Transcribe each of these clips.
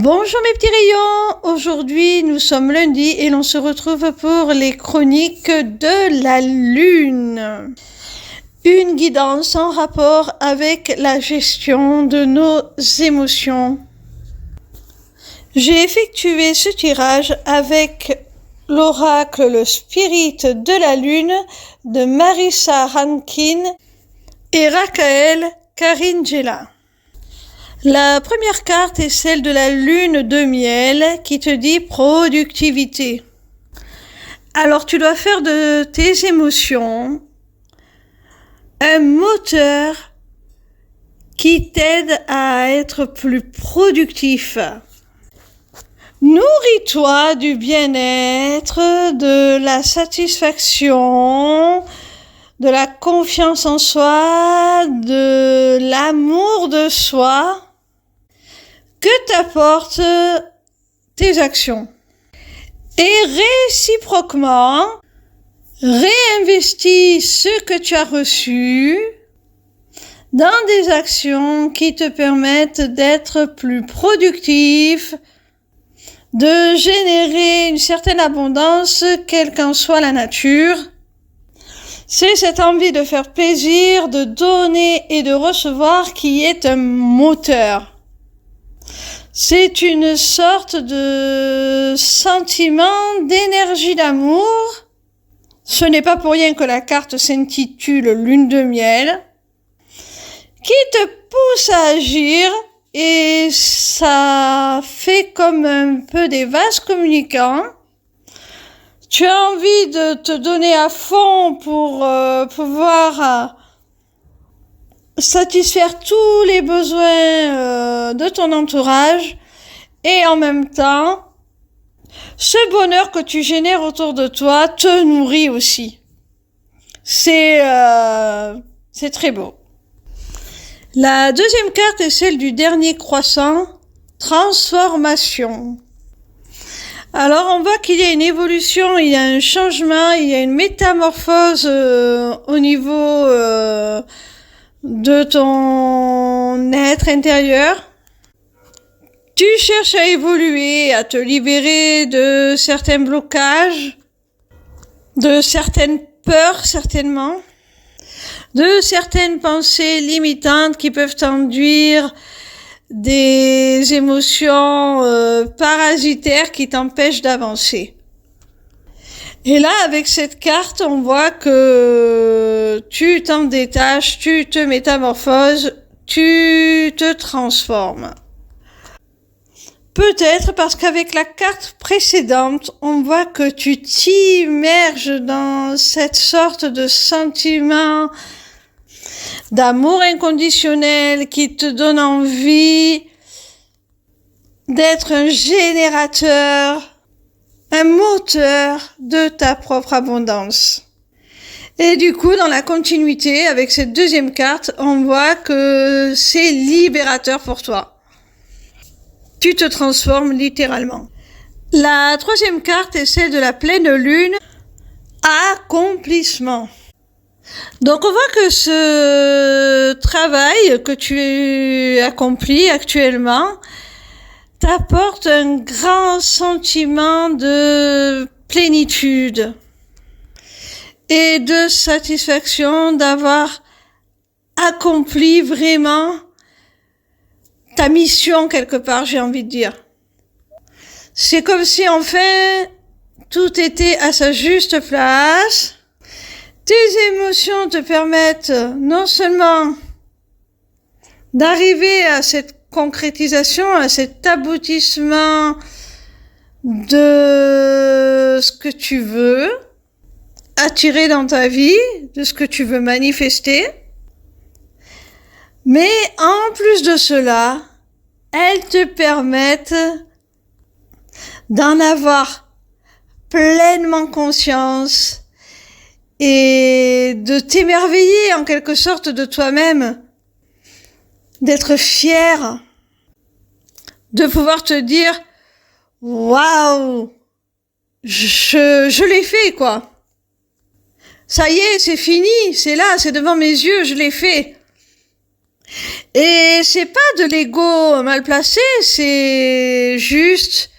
Bonjour mes petits rayons, aujourd'hui nous sommes lundi et l'on se retrouve pour les chroniques de la Lune. Une guidance en rapport avec la gestion de nos émotions. J'ai effectué ce tirage avec l'oracle Le Spirit de la Lune de Marissa Rankin et Raphaël Caringella. La première carte est celle de la lune de miel qui te dit productivité. Alors tu dois faire de tes émotions un moteur qui t'aide à être plus productif. Nourris-toi du bien-être, de la satisfaction, de la confiance en soi, de l'amour de soi que t'apportent tes actions. Et réciproquement, réinvestis ce que tu as reçu dans des actions qui te permettent d'être plus productif, de générer une certaine abondance, quelle qu'en soit la nature. C'est cette envie de faire plaisir, de donner et de recevoir qui est un moteur. C'est une sorte de sentiment d'énergie d'amour. Ce n'est pas pour rien que la carte s'intitule Lune de miel, qui te pousse à agir et ça fait comme un peu des vases communicants. Tu as envie de te donner à fond pour pouvoir satisfaire tous les besoins de ton entourage et en même temps, ce bonheur que tu génères autour de toi te nourrit aussi. C'est très beau. La deuxième carte est celle du dernier croissant, transformation. Alors on voit qu'il y a une évolution, il y a un changement, il y a une métamorphose au niveau de ton être intérieur. Tu cherches à évoluer, à te libérer de certains blocages, de certaines peurs certainement, de certaines pensées limitantes qui peuvent t'induire des émotions parasitaires qui t'empêchent d'avancer. Et là, avec cette carte, on voit que tu t'en détaches, tu te métamorphoses, tu te transformes. Peut-être parce qu'avec la carte précédente, on voit que tu t'immerges dans cette sorte de sentiment d'amour inconditionnel qui te donne envie d'être un générateur, un moteur de ta propre abondance. Et du coup, dans la continuité, avec cette deuxième carte, on voit que c'est libérateur pour toi. Tu te transformes littéralement. La troisième carte est celle de la pleine lune, accomplissement. Donc on voit que ce travail que tu accomplis actuellement t'apporte un grand sentiment de plénitude et de satisfaction d'avoir accompli vraiment ta mission quelque part, j'ai envie de dire. C'est comme si enfin tout était à sa juste place. Tes émotions te permettent non seulement d'arriver à cette concrétisation, à cet aboutissement de ce que tu veux attirer dans ta vie, de ce que tu veux manifester. Mais en plus de cela, elles te permettent d'en avoir pleinement conscience et de t'émerveiller en quelque sorte de toi-même, d'être fier, de pouvoir te dire « Waouh, je l'ai fait quoi. Ça y est, c'est fini, c'est là, c'est devant mes yeux, je l'ai fait. » Et c'est pas de l'ego mal placé, c'est juste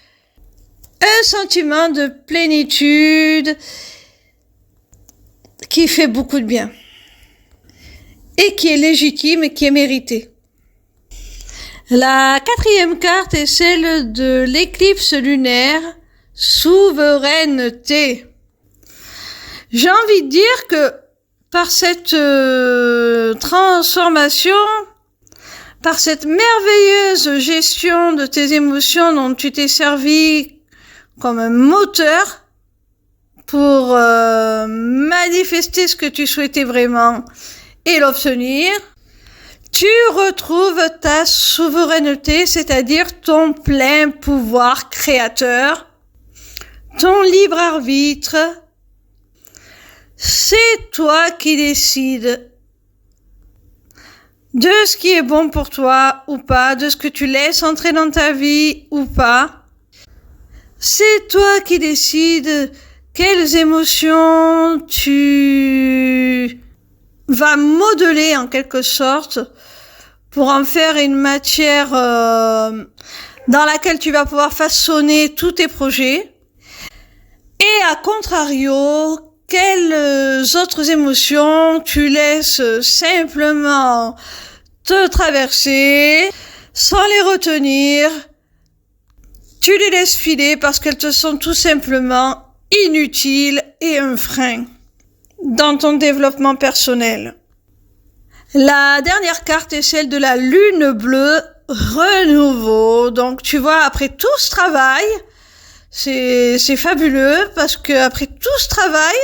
un sentiment de plénitude qui fait beaucoup de bien. Et qui est légitime et qui est mérité. La 4e carte est celle de l'éclipse lunaire, souveraineté. J'ai envie de dire que par cette transformation, par cette merveilleuse gestion de tes émotions dont tu t'es servi comme un moteur pour manifester ce que tu souhaitais vraiment et l'obtenir, tu retrouves ta souveraineté, c'est-à-dire ton plein pouvoir créateur, ton libre arbitre. C'est toi qui décides de ce qui est bon pour toi ou pas, de ce que tu laisses entrer dans ta vie ou pas. C'est toi qui décides quelles émotions tu vas modeler en quelque sorte pour en faire une matière dans laquelle tu vas pouvoir façonner tous tes projets. Et à contrario, quelles autres émotions tu laisses simplement te traverser sans les retenir. Tu les laisses filer parce qu'elles te sont tout simplement inutiles et un frein dans ton développement personnel. La dernière carte est celle de la lune bleue, renouveau. Donc tu vois, après tout ce travail, c'est fabuleux parce que après tout ce travail,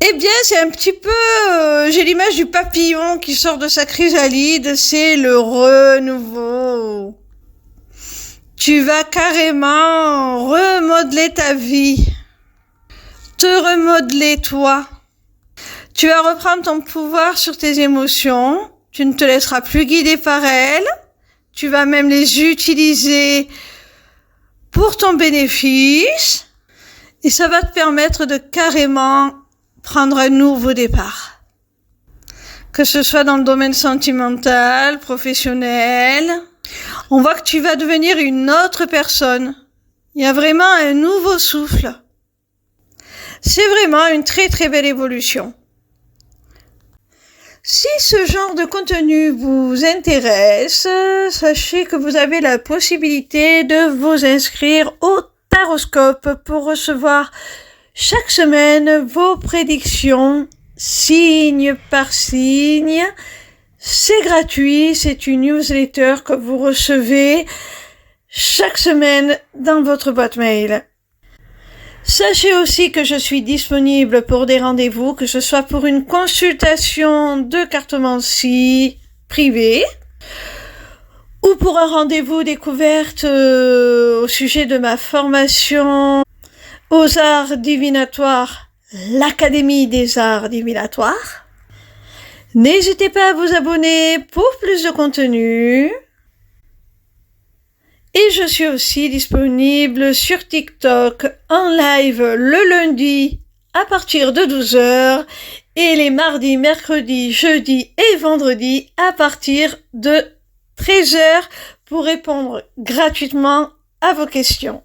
eh bien c'est un petit peu, j'ai l'image du papillon qui sort de sa chrysalide, c'est le renouveau. Tu vas carrément remodeler ta vie, te remodeler toi. Tu vas reprendre ton pouvoir sur tes émotions, tu ne te laisseras plus guider par elles, tu vas même les utiliser pour ton bénéfice et ça va te permettre de carrément prendre un nouveau départ. Que ce soit dans le domaine sentimental, professionnel, on voit que tu vas devenir une autre personne. Il y a vraiment un nouveau souffle. C'est vraiment une très très belle évolution. Si ce genre de contenu vous intéresse, sachez que vous avez la possibilité de vous inscrire au Taroscope pour recevoir chaque semaine vos prédictions, signe par signe. C'est gratuit, c'est une newsletter que vous recevez chaque semaine dans votre boîte mail. Sachez aussi que je suis disponible pour des rendez-vous, que ce soit pour une consultation de cartomancie privée ou pour un rendez-vous découverte au sujet de ma formation aux arts divinatoires, l'Académie des arts divinatoires. N'hésitez pas à vous abonner pour plus de contenu. Et je suis aussi disponible sur TikTok en live le lundi à partir de 12h et les mardis, mercredis, jeudis et vendredis à partir de 13h pour répondre gratuitement à vos questions.